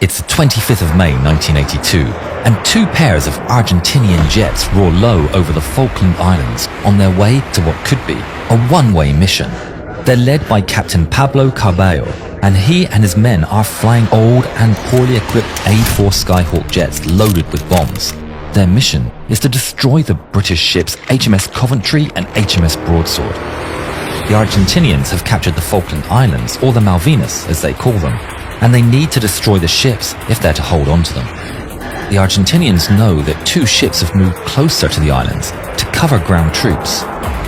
It's the 25th of May 1982, and two pairs of Argentinian jets roar low over the Falkland Islands on their way to what could be a one-way mission. They're led by Captain Pablo Carballo, and he and his men are flying old and poorly equipped A-4 Skyhawk jets loaded with bombs. Their mission is to destroy the British ships HMS Coventry and HMS Broadsword. The Argentinians have captured the Falkland Islands, or the Malvinas as they call them, and they need to destroy the ships if they're to hold on to them. The Argentinians know that two ships have moved closer to the islands to cover ground troops,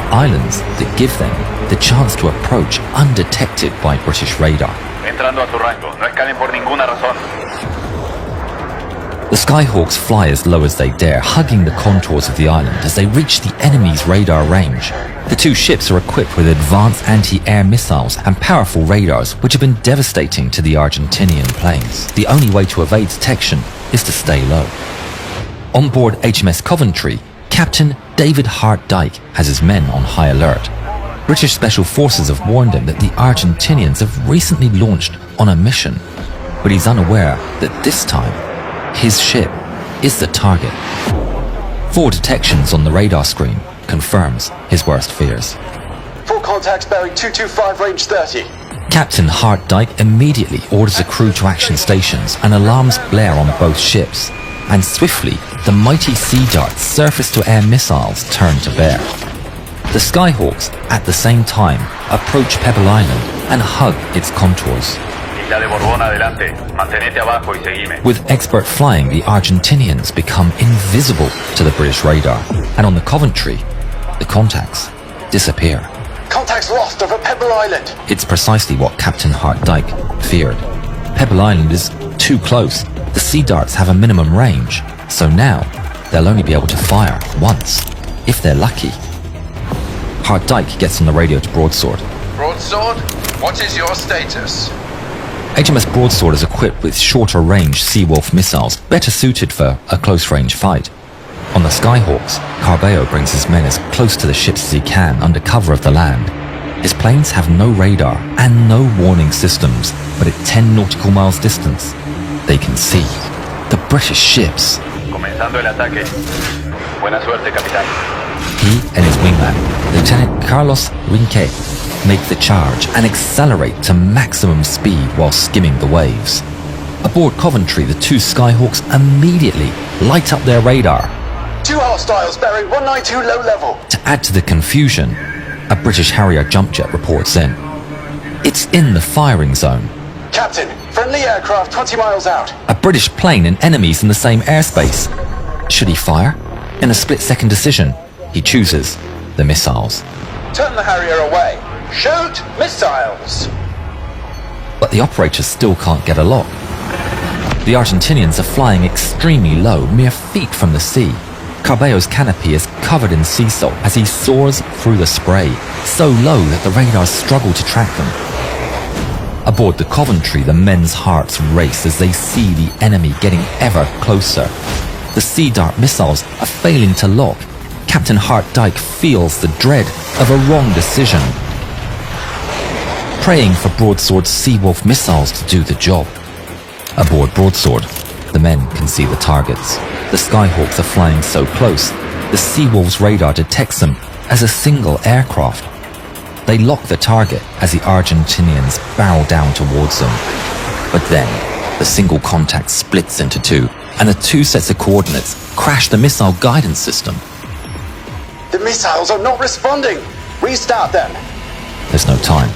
islands that give them the chance to approach undetected by British radar. Entrando a tu rango, no escalen por ninguna razón. The Skyhawks fly as low as they dare, hugging the contours of the island as they reach the enemy's radar range. The two ships are equipped with advanced anti-air missiles and powerful radars which have been devastating to the Argentinian planes. The only way to evade detection is to stay low. On board HMS Coventry, Captain David Hart Dyke has his men on high alert. British Special Forces have warned him that the Argentinians have recently launched on a mission, but he's unaware that this time, his ship is the target. 4 detections on the radar screen confirms his worst fears. Full contacts bearing 225, range 30. Captain Hart Dyke immediately orders the crew to action stations and alarms blare on both ships. And swiftly, the mighty Sea Dart's surface-to-air missiles turn to bear. The Skyhawks, at the same time, approach Pebble Island and hug its contours. With expert flying, the Argentinians become invisible to the British radar, and on the Coventry, the contacts disappear. Contacts lost over Pebble Island. It's precisely what Captain Hart Dyke feared. Pebble Island is too close. The Sea Darts have a minimum range, so now they'll only be able to fire once, if they're lucky. Hart Dyke gets on the radio to Broadsword. Broadsword, what is your status? HMS Broadsword is equipped with shorter-range Seawolf missiles, better suited for a close-range fight. On the Skyhawks, Carballo brings his men as close to the ships as he can under cover of the land. His planes have no radar and no warning systems, but at 10 nautical miles distance, they can see the British ships. Comenzando el ataque. Buena suerte, capitán. He and his wingman, Lieutenant Carlos Rinque, make the charge and accelerate to maximum speed while skimming the waves. Aboard Coventry, the two Skyhawks immediately light up their radar. 2 hostiles bearing 192 low level. To add to the confusion, a British Harrier jump jet reports in. It's in the firing zone. Captain, friendly aircraft 20 miles out. A British plane and enemies in the same airspace. Should he fire? In a split-second decision, he chooses the missiles. Turn the Harrier away. Shoot missiles. But the operators still can't get a lock. The Argentinians are flying extremely low, mere feet from the sea. Carballo's canopy is covered in sea salt as he soars through the spray, so low that the radars struggle to track them. Aboard the Coventry, the men's hearts race as they see the enemy getting ever closer. The Sea Dart missiles are failing to lock. Captain Hart Dyke feels the dread of a wrong decision, praying for Broadsword's Seawolf missiles to do the job. Aboard Broadsword, the men can see the targets. The Skyhawks are flying so close, the Seawolf's radar detects them as a single aircraft. They lock the target as the Argentinians barrel down towards them. But then, the single contact splits into two, and the two sets of coordinates crash the missile guidance system. The missiles are not responding. Restart them. There's no time.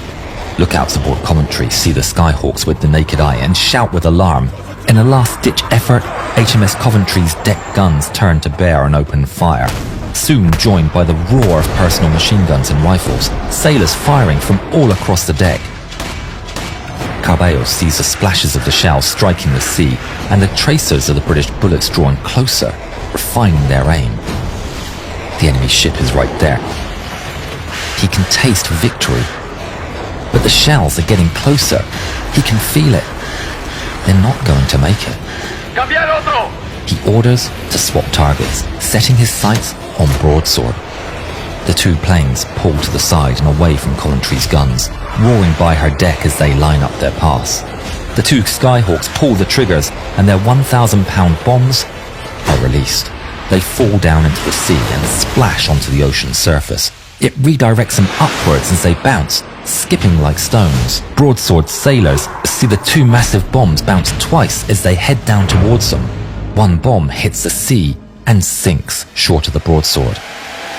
Lookouts aboard Coventry see the Skyhawks with the naked eye and shout with alarm. In a last-ditch effort, HMS Coventry's deck guns turn to bear and open fire, soon joined by the roar of personal machine guns and rifles, sailors firing from all across the deck. Carballo sees the splashes of the shells striking the sea and the tracers of the British bullets drawn closer, refining their aim. The enemy ship is right there. He can taste victory. But the shells are getting closer. He can feel it. They're not going to make it. Cambiar otro! He orders to swap targets, setting his sights on Broadsword. The two planes pull to the side and away from Coventry's guns, roaring by her deck as they line up their pass. The two Skyhawks pull the triggers and their 1,000-pound bombs are released. They fall down into the sea and splash onto the ocean surface. It redirects them upwards as they bounce, skipping like stones. Broadsword sailors see the two massive bombs bounce twice as they head down towards them. One bomb hits the sea and sinks short of the broadsword,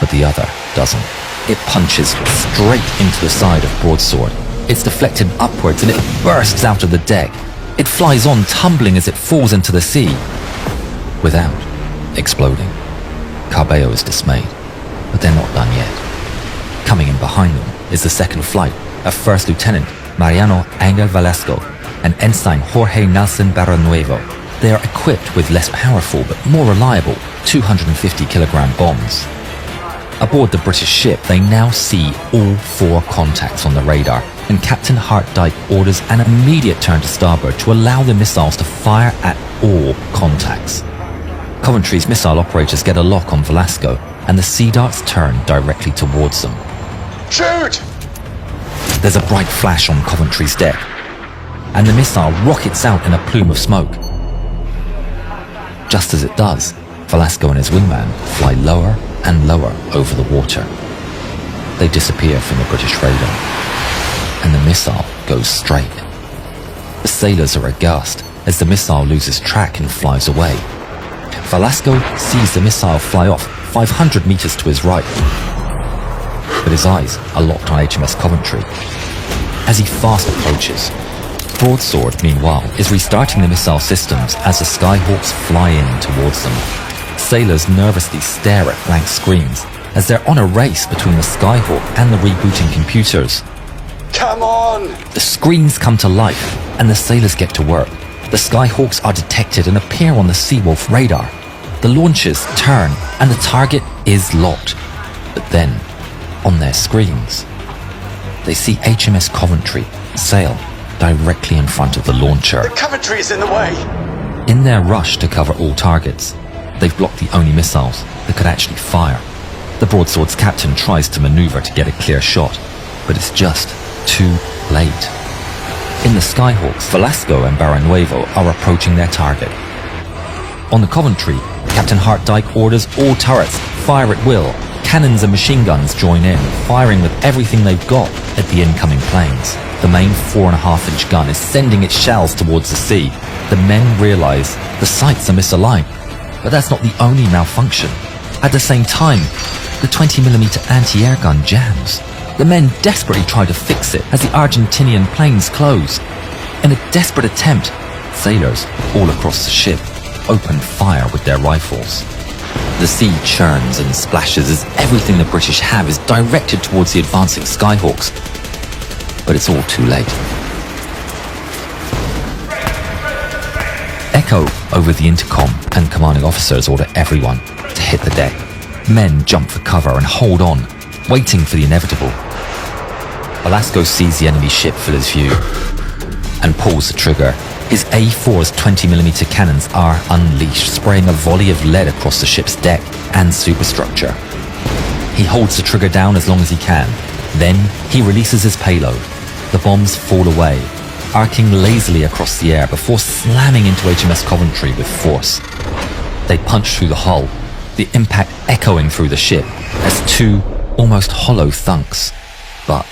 but the other doesn't. It punches straight into the side of broadsword. It's deflected upwards and it bursts out of the deck. It flies on, tumbling as it falls into the sea, without exploding. Cabello is dismayed, but they're not done yet. Coming in behind them is the second flight of First Lieutenant Mariano Angel Velasco and Ensign Jorge Nelson Barranuevo. They are equipped with less powerful but more reliable 250-kilogram bombs. Aboard the British ship, they now see all four contacts on the radar, and Captain Hartdyke orders an immediate turn to starboard to allow the missiles to fire at all contacts. Coventry's missile operators get a lock on Velasco, and the Sea Darts turn directly towards them. Shoot! There's a bright flash on Coventry's deck, and the missile rockets out in a plume of smoke. Just as it does, Velasco and his wingman fly lower and lower over the water. They disappear from the British radar, and the missile goes straight. The sailors are aghast as the missile loses track and flies away. Velasco sees the missile fly off 500 meters to his right, but his eyes are locked on HMS Coventry. As he fast approaches, Broadsword, meanwhile, is restarting the missile systems as the Skyhawks fly in towards them. Sailors nervously stare at blank screens as they're on a race between the Skyhawk and the rebooting computers. Come on! The screens come to life and the sailors get to work. The Skyhawks are detected and appear on the Seawolf radar. The launches turn and the target is locked. But then, on their screens, they see HMS Coventry sail directly in front of the launcher. The Coventry is in the way! In their rush to cover all targets, they've blocked the only missiles that could actually fire. The Broadsword's captain tries to maneuver to get a clear shot, but it's just too late. In the Skyhawks, Velasco and Barranuevo are approaching their target. On the Coventry, Captain Hartdyke orders all turrets fire at will. Cannons and machine guns join in, firing with everything they've got at the incoming planes. The main 4.5-inch gun is sending its shells towards the sea. The men realize the sights are misaligned, but that's not the only malfunction. At the same time, the 20mm anti-air gun jams. The men desperately try to fix it as the Argentinian planes close. In a desperate attempt, sailors all across the ship open fire with their rifles. The sea churns and splashes as everything the British have is directed towards the advancing Skyhawks. But it's all too late. Echo over the intercom, and commanding officers order everyone to hit the deck. Men jump for cover and hold on, waiting for the inevitable. Velasco sees the enemy ship fill his view and pulls the trigger. His A4's 20mm cannons are unleashed, spraying a volley of lead across the ship's deck and superstructure. He holds the trigger down as long as he can. Then he releases his payload. The bombs fall away, arcing lazily across the air before slamming into HMS Coventry with force. They punch through the hull, the impact echoing through the ship as two almost hollow thunks. But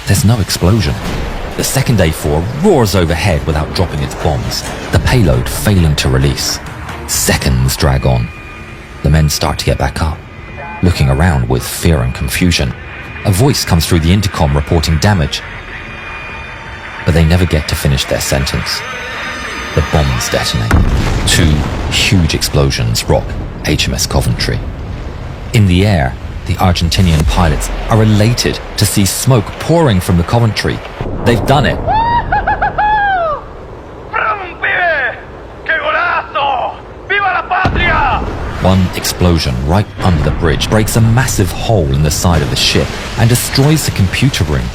there's no explosion. The second A4 roars overhead without dropping its bombs, the payload failing to release. Seconds drag on. The men start to get back up, looking around with fear and confusion. A voice comes through the intercom reporting damage, but they never get to finish their sentence. The bombs detonate. Two huge explosions rock HMS Coventry. In the air, the Argentinian pilots are elated to see smoke pouring from the Coventry. They've done it. One explosion right under the bridge breaks a massive hole in the side of the ship and destroys the computer room.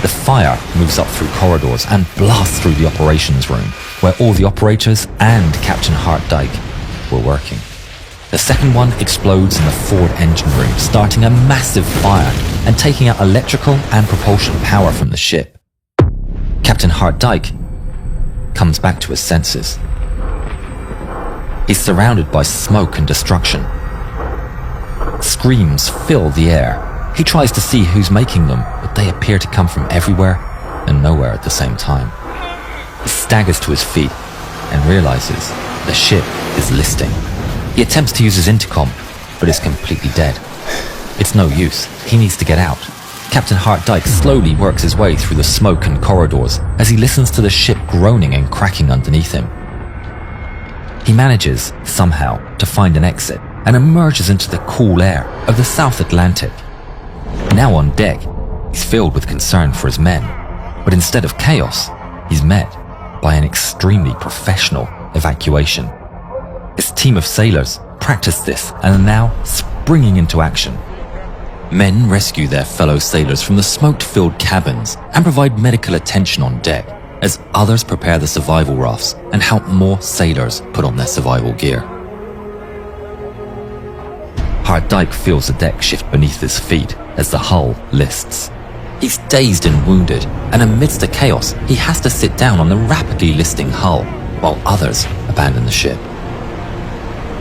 The fire moves up through corridors and blasts through the operations room, where all the operators and Captain Hartdyke were working. The second one explodes in the forward engine room, starting a massive fire and taking out electrical and propulsion power from the ship. Captain Hartdyke comes back to his senses. He's surrounded by smoke and destruction. Screams fill the air. He tries to see who's making them, but they appear to come from everywhere and nowhere at the same time. He staggers to his feet and realizes the ship is listing. He attempts to use his intercom, but is completely dead. It's no use. He needs to get out. Captain Hartdyke slowly works his way through the smoke and corridors as he listens to the ship groaning and cracking underneath him. He manages, somehow, to find an exit and emerges into the cool air of the South Atlantic. Now on deck, he's filled with concern for his men, but instead of chaos, he's met by an extremely professional evacuation. His team of sailors practiced this and are now springing into action. Men rescue their fellow sailors from the smoke-filled cabins and provide medical attention on deck, as others prepare the survival rafts and help more sailors put on their survival gear. Hartdyke feels the deck shift beneath his feet as the hull lists. He's dazed and wounded, and amidst the chaos, he has to sit down on the rapidly listing hull, while others abandon the ship.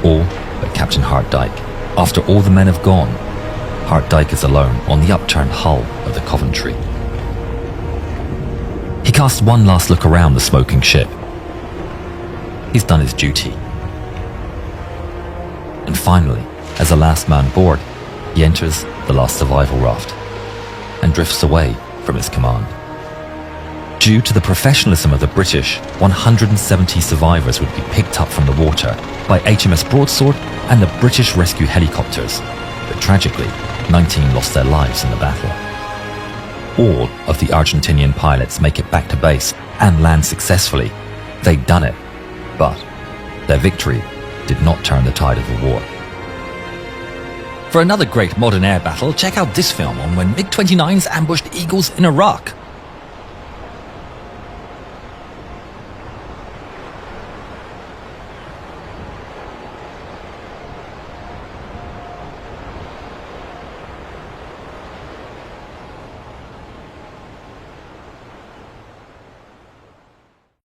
All but Captain Hartdyke. After all the men have gone, Hartdyke is alone on the upturned hull of the Coventry. He casts one last look around the smoking ship. He's done his duty. And finally, as the last man aboard, he enters the last survival raft and drifts away from his command. Due to the professionalism of the British, 170 survivors would be picked up from the water by HMS Broadsword and the British rescue helicopters, but tragically, 19 lost their lives in the battle. All of the Argentinian pilots make it back to base and land successfully. They'd done it, but their victory did not turn the tide of the war. For another great modern air battle, check out this film on when MiG-29s ambushed Eagles in Iraq.